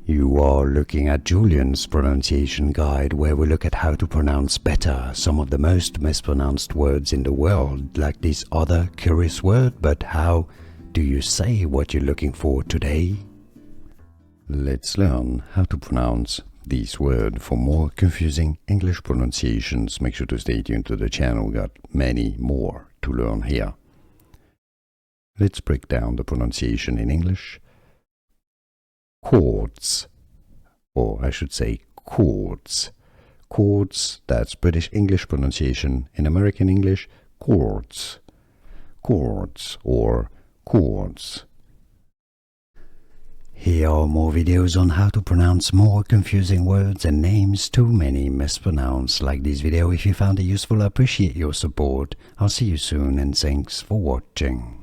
You are looking at Julian's pronunciation guide, where we look at how to pronounce better some of the most mispronounced words in the world, like this other curious word. But how do you say what you're looking for today? Let's learn how to pronounce this word. For more confusing English pronunciations, make sure to stay tuned to the channel. We got many more to learn here. Let's break down the pronunciation in English. Chords, or I should say chords. Chords, that's British English pronunciation. In American English, chords. Chords or chords. Here are more videos on how to pronounce more confusing words and names too many mispronounced. Like this video if you found it useful. I appreciate your support. I'll see you soon and thanks for watching.